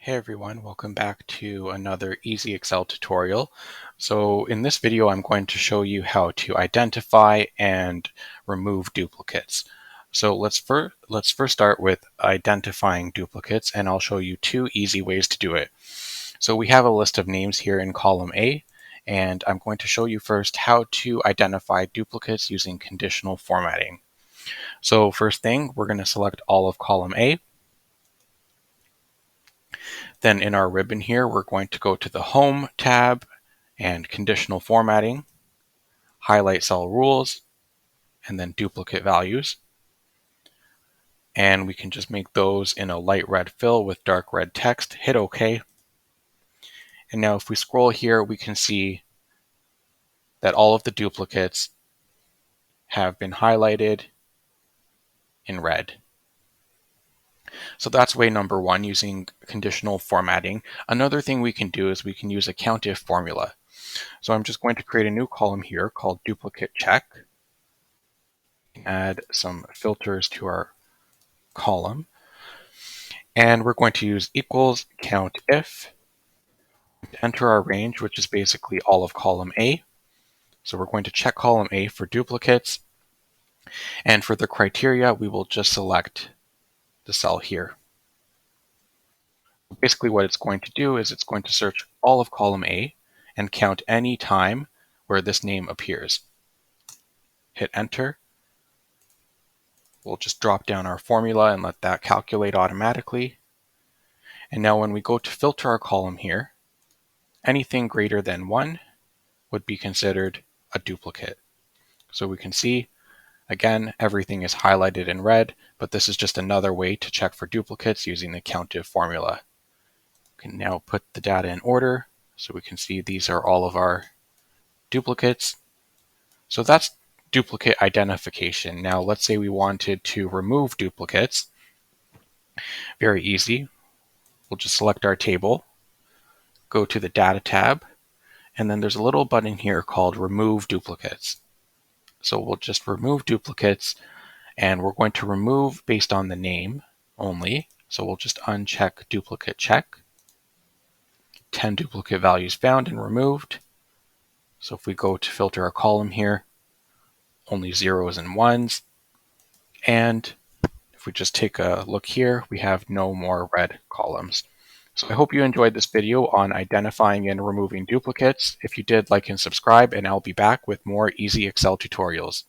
Hey everyone, welcome back to another easy Excel tutorial. So in this video, I'm going to show you how to identify and remove duplicates. So let's first start with identifying duplicates, and I'll show you two easy ways to do it. So we have a list of names here in column A, and I'm going to show you first how to identify duplicates using conditional formatting. So first thing, we're going to select all of column A. Then in our ribbon here, we're going to go to the Home tab and Conditional Formatting, highlight Cell Rules, and then Duplicate Values. And we can just make those in a light red fill with dark red text. Hit OK. And now if we scroll here, we can see that all of the duplicates have been highlighted in red. So that's way number one, using conditional formatting. Another thing we can do is we can use a Countif formula. So I'm just going to create a new column here called Duplicate Check. Add some filters to our column. And we're going to use equals Countif to enter our range, which is basically all of column A. So we're going to check column A for duplicates. And for the criteria, we will just select the cell here. Basically what it's going to do is it's going to search all of column A and count any time where this name appears. Hit enter. We'll just drop down our formula and let that calculate automatically. And now when we go to filter our column here, anything greater than 1 would be considered a duplicate. So we can see, again, everything is highlighted in red, but this is just another way to check for duplicates using the Countif formula. We can now put the data in order, so we can see these are all of our duplicates. So that's duplicate identification. Now let's say we wanted to remove duplicates. Very easy. We'll just select our table, go to the Data tab, and then there's a little button here called Remove Duplicates. So we'll just remove duplicates, and we're going to remove based on the name only. So we'll just uncheck Duplicate Check. 10 duplicate values found and removed. So if we go to filter our column here, only zeros and ones. And if we just take a look here, we have no more red columns. So I hope you enjoyed this video on identifying and removing duplicates. If you did, like and subscribe, and I'll be back with more easy Excel tutorials.